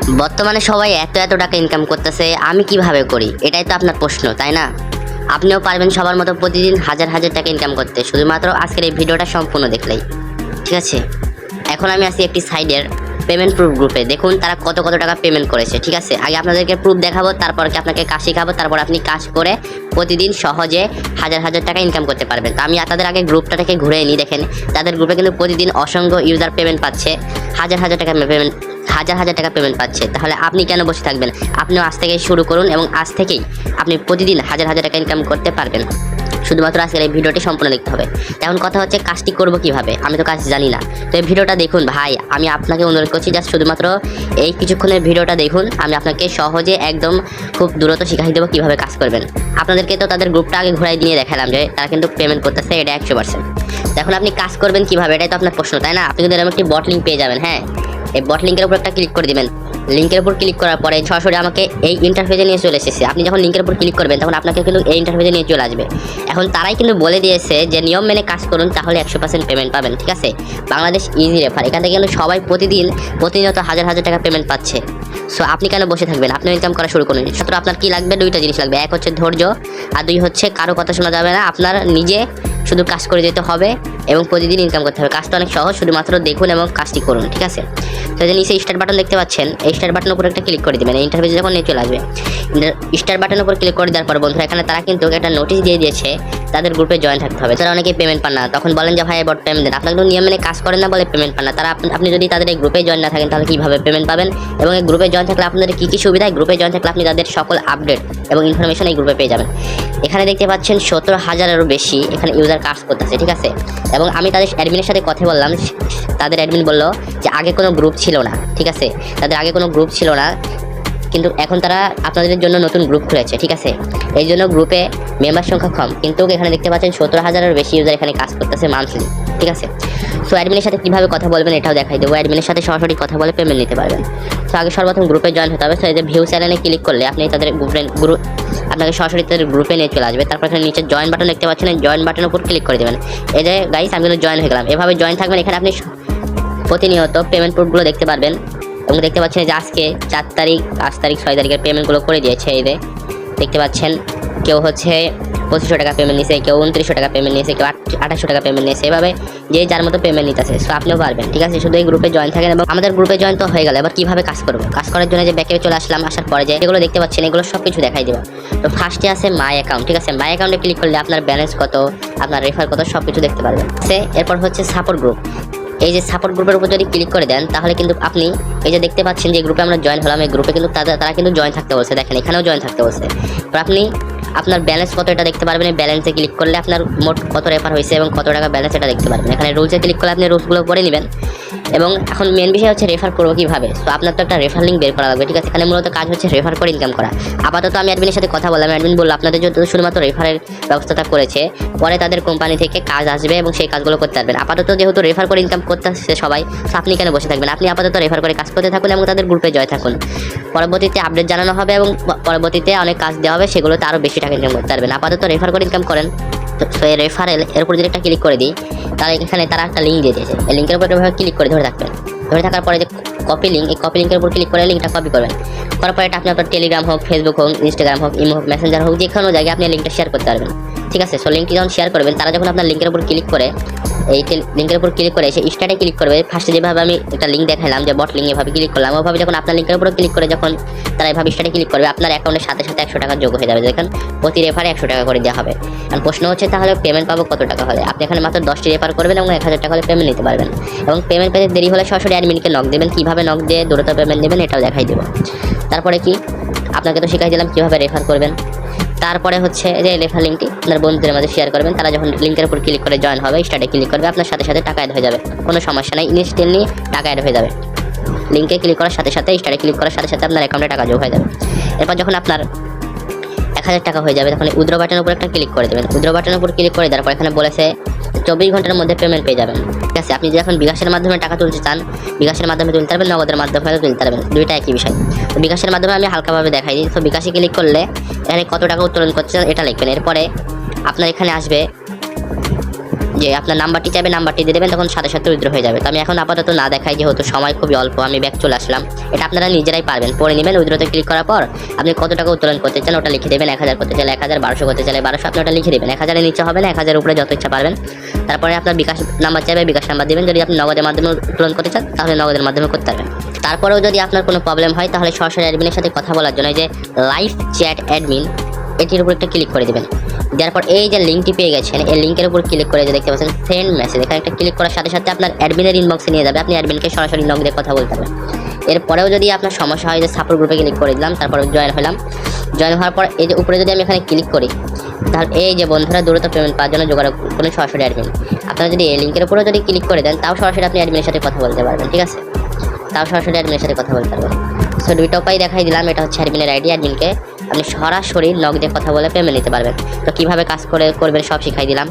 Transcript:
বর্তমানে সবাই এত এত টাকা ইনকাম করতেছে, আমি কিভাবে করি? এটাই তো আপনার প্রশ্ন, তাই না? আপনিও পারবেন সবার মতো প্রতিদিন হাজার হাজার টাকা ইনকাম করতে, শুধুমাত্র আজকের এই ভিডিওটা সম্পূর্ণ দেখলেই। ঠিক আছে, এখন আমি আছি একটি সাইডের পেমেন্ট প্রুফ গ্রুপে। দেখুন তারা কত কত টাকা পেমেন্ট করেছে। ঠিক আছে, আগে আপনাদেরকে প্রুফ দেখাবো, তারপর কি আপনাকে কাজ শেখাবো, তারপর আপনি কাজ করে প্রতিদিন সহজে হাজার হাজার টাকা ইনকাম করতে পারবেন। তো আমি আপনাদের আগে গ্রুপটা থেকে ঘুরে নিই। দেখেন তাদের গ্রুপে কিন্তু প্রতিদিন অসংখ্য ইউজার পেমেন্ট পাচ্ছে, হাজার হাজার টাকা পেমেন্ট, হাজার হাজার টাকা পেমেন্ট পাচ্ছে। তাহলে আপনি কেন বসে থাকবেন? আপনিও আজ থেকেই শুরু করুন এবং আজ থেকেই আপনি প্রতিদিন হাজার হাজার টাকা ইনকাম করতে পারবেন। শুধুমাত্র আজকের এই ভিডিওটি সম্পূর্ণ দেখতে হবে। এখন কথা হচ্ছে কাজটি করব কিভাবে, আমি তো কাজ জানি না। তো এই ভিডিওটা দেখুন ভাই, আমি আপনাকে অনুরোধ করছি জাস্ট শুধুমাত্র এই কিছুক্ষণের ভিডিওটা দেখুন। আমি আপনাকে সহজে একদম খুব দ্রুত শিখাই দেবো কীভাবে কাজ করবেন। আপনাদেরকে তো তাদের গ্রুপটা আগে ঘুরাই দিয়ে দেখালাম যে তারা কিন্তু পেমেন্ট করতেছে, এটা 100%। এখন আপনি কাজ করবেন কিভাবে, এটাই তো আপনার প্রশ্ন, তাই না? আপনি কিন্তু এরকম একটি বট লিঙ্ক পেয়ে যাবেন। হ্যাঁ, এই বট লিঙ্কের উপর একটা ক্লিক করে দিবেন। লিঙ্কের উপর ক্লিক করার পরে সরাসরি আমাকে এই ইন্টারফেসে নিয়ে চলে এসেছে। আপনি যখন লিঙ্কের উপর ক্লিক করবেন তখন আপনাকে কিন্তু এই ইন্টারফেসে নিয়ে চলে আসবে। এখন তারাই কিন্তু বলে দিয়েছে যে নিয়ম মেনে কাজ করুন, তাহলে 100% পেমেন্ট পাবেন। ঠিক আছে, বাংলাদেশ ইজি রেফার, এখান থেকে কিন্তু সবাই প্রতিনিয়ত হাজার হাজার টাকা পেমেন্ট পাচ্ছে। সো আপনি কেন বসে থাকবেন? আপনি ইনকাম করা শুরু করুন। মাত্র আপনার কি লাগবে? দুইটা জিনিস লাগবে। এক হচ্ছে ধৈর্য, আর দুই হচ্ছে কারো কথা শোনা যাবে না, আপনার নিজে শুধু কাজ করে যেতে হবে এবং প্রতিদিন ইনকাম করতে হবে। কাজটা অনেক সহজ, শুধুমাত্র দেখুন এবং কাজটি করুন। ঠিক আছে, তো যে নিচে স্টার্ট বাটন দেখতে পাচ্ছেন, এই স্টার্ট বাটনের উপর একটা ক্লিক করে দেবেন। এই ইন্টারফেসে যখন নিয়ে চলে আসবে, স্টার্ট বাটনের উপর ক্লিক করে দেওয়ার পর বন্ধুরা এখানে তারা কিন্তু একটা নোটিশ দিয়ে দিয়েছে তাদের গ্রুপে জয়েন থাকতে হবে। তারা অনেকেই পেমেন্ট পান না, তখন বলেন যে ভাই বট পেমেন্ট দেন। আপনারা কিন্তু নিয়ম মেনে কাজ করেন না বলে পেমেন্ট পান না। তারা আপনি যদি তাদের এই গ্রুপে জয়েন না থাকেন তাহলে কীভাবে পেমেন্ট পাবেন? এবং এই গ্রুপে জয়েন থাকলে আপনাদের কী কী সুবিধা? গ্রুপে জয়েন থাকলে আপনি তাদের সকল আপডেট এবং ইনফরমেশন এই গ্রুপে পেয়ে যাবেন। এখানে দেখতে পাচ্ছেন 17,000-এরও বেশি এখানে ইউজার কাজ করতেছে। ঠিক আছে, এবং আমি তাদের অ্যাডমিনের সাথে কথা বললাম, তাদের অ্যাডমিন বললো যে আগে কোনো গ্রুপ ছিল না। ঠিক আছে, তাদের আগে কোনো গ্রুপ ছিল না, কিন্তু এখন তারা আপনাদের জন্য নতুন গ্রুপ খুলেছে। ঠিক আছে, এই জন্য গ্রুপে মেম্বার সংখ্যা কম, কিন্তু এখানে দেখতে পাচ্ছেন 17,000-এর বেশি ইউজার এখানে কাজ করতেছে মান্থলি। ঠিক আছে, সো অ্যাডমিনের সাথে কীভাবে কথা বলবেন এটাও দেখাই দেবো। অ্যাডমিনের সাথে সরাসরি কথা বলে পেমেন্ট নিতে পারবেন। সো আগে সর্বপ্রথম গ্রুপে জয়েন হতে হবে। সো এই যে ভিউ চ্যানেলে ক্লিক করলে আপনি তাদের গ্রুপ আপনাকে সরাসরি তাদের গ্রুপে নিয়ে চলে আসবে। তারপর এখানে নিচে জয়েন বাটন দেখতে পাচ্ছেন, এই জয়েন বাটনের উপর ক্লিক করে দেবেন। এই যে গাইস, আমি কিন্তু জয়েন হয়ে গেলাম। এভাবে জয়েন থাকবেন। এখানে আপনি প্রতিনিয়ত পেমেন্ট প্রুফগুলো দেখতে পারবেন এবং দেখতে পাচ্ছেন যে আজকে 4 তারিখ, 5 তারিখ, 6 তারিখের পেমেন্টগুলো করে দিয়েছে। এই যে দেখতে পাচ্ছেন কেউ হচ্ছে 2500 টাকা পেমেন্ট নিয়েছে, কেউ 2900 টাকা পেমেন্ট নিয়েছে, কেউ 2800 টাকা পেমেন্ট নিয়েছে। এভাবে যে যার মতো পেমেন্ট নিতেছে। সো আপনিও পারবেন। ঠিক আছে, শুধু এই গ্রুপে জয়েন থাকেন। এবং আমাদের গ্রুপে জয়েন তো হয়ে গেল, এবার কীভাবে কাজ করবো? কাজ করার জন্য যে ব্যাকে চলে আসলাম, আসার পরে যে এগুলো দেখতে পাচ্ছেন এগুলো সব কিছু দেখাই দেবো। তো ফার্স্টে আছে মাই অ্যাকাউন্ট। ঠিক আছে, মাই অ্যাকাউন্টে ক্লিক করলে আপনার ব্যালেন্স কত, আপনার রেফার কত, সব কিছু দেখতে পারবেন। এরপর হচ্ছে সাপোর্ট গ্রুপ। এই যে সাপোর্ট গ্রুপের উপর যদি ক্লিক করে দেন তাহলে কিন্তু আপনি এই যে দেখতে পাচ্ছেন যে গ্রুপে আমরা জয়েন হলাম, এই গ্রুপে কিন্তু তারা কিন্তু জয়েন থাকতে বলছে। দেখেন এখানেও জয়েন থাকতে বলছে। তো আপনি আপনার ব্যালেন্স কত এটা দেখতে পারবেন। এই ব্যালেন্সে ক্লিক করলে আপনার মোট কত রেফার হয়েছে এবং কত টাকা ব্যালেন্স এটা দেখতে পারবেন। এখানে রুলসে ক্লিক করলে আপনি রুলসগুলো পড়ে নেবেন। এবং এখন মেন বিষয় হচ্ছে রেফার করবো কীভাবে। তো আপনার তো একটা রেফার লিঙ্ক বের করা লাগবে। ঠিক আছে, এখানে মূলত কাজ হচ্ছে রেফার করে ইনকাম করা। আপাতত আমি অ্যাডমিনের সাথে কথা বললাম, অ্যাডমিন বললো আপনাদের জন্য শুধুমাত্র রেফারের ব্যবস্থাটা করেছে, পরে তাদের কোম্পানি থেকে কাজ আসবে এবং সেই কাজগুলো করতে পারবেন। আপাতত যেহেতু রেফার করে ইনকাম করতে আসছে সবাই, তো আপনি কেন বসে থাকবেন? আপনি আপাতত রেফার করে কাজ করতে থাকুন এবং তাদের গ্রুপে জয় থাকুন। পরবর্তীতে আপডেট জানানো হবে এবং পরবর্তীতে অনেক কাজ দেওয়া হবে, সেগুলোতে আরও বেশি টাকা ইনকাম করতে পারবেন। আপাতত রেফার করে ইনকাম করেন। তো এই রেফারেল এর উপর যদি একটা ক্লিক করে দিই তাহলে এখানে তারা একটা লিঙ্ক দিয়ে দিয়েছে। এই লিঙ্কের উপর এভাবে ক্লিক করে ধরে থাকবেন। ধরে থাকার পরে যে কপি লিঙ্ক, এই কপি লিঙ্কের উপর ক্লিক করে লিঙ্কটা কপি করবেন। করার পরে এটা আপনি আপনার টেলিগ্রাম হোক, ফেসবুক হোক, ইনস্টাগ্রাম হোক, ইমো হোক, মেসেঞ্জার হোক, যে কোনো জায়গায় আপনি লিঙ্কটা শেয়ার করতে পারবেন। ঠিক আছে, সো লিঙ্কটি যখন শেয়ার করবেন তারা যখন আপনার লিঙ্কের উপর ক্লিক করে এই লিঙ্কের উপর ক্লিক করে এসে স্টার্টে ক্লিক করবে। ফার্স্টে যেভাবে আমি একটা লিঙ্ক দেখালাম যে বট লিঙ্ক, এভাবে ক্লিক করলাম, ওভাবে যখন আপনার লিঙ্কের উপর ক্লিক করে যখন তারা এভাবে স্টার্টে ক্লিক করবে আপনার অ্যাকাউন্টের সাথে সাথে 100 টাকা যোগ হয়ে যাবে। দেখেন প্রতি রেফারে 100 টাকা করে দেওয়া হবে। আর প্রশ্ন হচ্ছে তাহলে পেমেন্ট পাবো কত টাকা হলে? আপনি এখানে মাত্র 10টি রেফার করবেন এবং 1000 টাকা হলে পেমেন্ট নিতে পারবেন। এবং পেমেন্ট পেতে দেরি হলে সরাসরি অ্যাডমিনকে নক দেবেন। কীভাবে নক দিয়ে দ্রুত পেমেন্ট দেবেন এটাও দেখাই দেবো। তারপরে কি আপনাকে তো শিখাই দিলাম কীভাবে রেফার করবেন। তারপরে হচ্ছে যে রেফার লিঙ্কটি আপনার বন্ধুদের মধ্যে শেয়ার করবেন। তারা যখন লিঙ্কের উপর ক্লিক করে জয়েন হবে, স্টার্টে ক্লিক করবে, আপনার সাথে সাথে টাকা অ্যাড হয়ে যাবে। কোনো সমস্যা নেই, ইনস্ট্যান্টলি টাকা অ্যাড হয়ে যাবে। লিঙ্কে ক্লিক করার সাথে সাথে, স্টার্টে ক্লিক করার সাথে সাথে আপনার অ্যাকাউন্টে টাকা যোগ হয়ে যাবে। এরপর যখন আপনার 1000 টাকা হয়ে যাবে তখন উইথড্র বাটনের উপর একটা ক্লিক করে দেবেন। উইথড্র বাটনের উপর ক্লিক করে দেওয়ার পর এখানে বলেছে 24 ঘন্টার মধ্যে পেমেন্ট পেয়ে যাবেন। ঠিক আছে, আপনি যখন বিকাশের মাধ্যমে টাকা তুলতে চান, বিকাশের মাধ্যমে তুলতে পারবেন, নগদের মাধ্যমে তুলতে পারবেন, দুইটা একই বিষয়। তো বিকাশের মাধ্যমে আমি হালকাভাবে দেখাই দিই। তো বিকাশে ক্লিক করলে এখানে কত টাকা উত্তোলন করতে চান এটা লিখবেন। এরপরে আপনার এখানে আসবে যে আপনার নাম্বারটি চাইবে, নাম্বারটি দিয়ে দেবেন, তখন সাথে সাথে উইথড্র হয়ে যাবে। তো আমি এখন আপাতত না দেখাই, যেহেতু সময় খুবই অল্প, আমি ব্যাক চলে আসলাম। এটা আপনারা নিজেরাই পারবেন, পড়ে নেবেন। উইথড্রতে ক্লিক করার পর আপনি কত টাকা উত্তোলন করতে চান ওটা লিখে দেবেন। 1000 করতে চাইলে 1000, 1200 করতে চাইলে 1200, আপনি ওটা লিখে দেবেন। 1000-এর নিচে হবে না, 1000-এর উপরে যত ইচ্ছা পারবেন। তারপরে আপনার বিকাশ নাম্বার চাইবে, বিকাশ নাম্বার দিবেন। যদি আপনি নগদের মাধ্যমে উত্তোলন করতে চান তাহলে নগদের মাধ্যমে করতে পারবেন। তারপরেও যদি আপনার কোনো প্রবলেম হয় তাহলে সরাসরি অ্যাডমিনের সাথে কথা বলার জন্য এই যে লাইভ চ্যাট অ্যাডমিন, এটির উপর একটা ক্লিক করে দেবেন। দেওয়ার পর এই যে লিঙ্কটি পেয়ে গেছেন, এই লিঙ্কের উপর ক্লিক করে যে দেখতে পাচ্ছেন সেন্ড মেসেজ, এখানে একটা ক্লিক করার সাথে সাথে আপনার অ্যাডমিনের ইনবক্সে নিয়ে যাবে। আপনি অ্যাডমিনকে সরাসরি নক দিয়ে কথা বলতে পারবেন। এরপরেও যদি আপনার সমস্যা হয় যে সাপোর্ট গ্রুপে ক্লিক করে দিলাম, তারপর জয়েন হলাম। জয়েন হওয়ার পর এই যে উপরে যদি আমি এখানে ক্লিক করি, তাহলে এই যে বন্ধুরা দ্রুত পেমেন্ট পাওয়ার জন্য যোগাযোগ করুন সরাসরি অ্যাডমিন। আপনারা যদি এই লিঙ্কের উপরেও যদি ক্লিক করে দেন, তাও সরাসরি আপনি অ্যাডমিনের সাথে কথা বলতে পারবেন। ঠিক আছে, তাও সরাসরি অ্যাডমিনের সাথে কথা বলতে পারবেন। সো দুইটা উপায় দেখাই দিলাম। এটা হচ্ছে অ্যাডমিনের আইডি, অ্যাডমিনকে আপনি সরাসরি নক দিয়ে কথা বলে পেমেন্ট নিতে পারবেন। তো কীভাবে কাজ করবেন সব শিখাই দিলাম।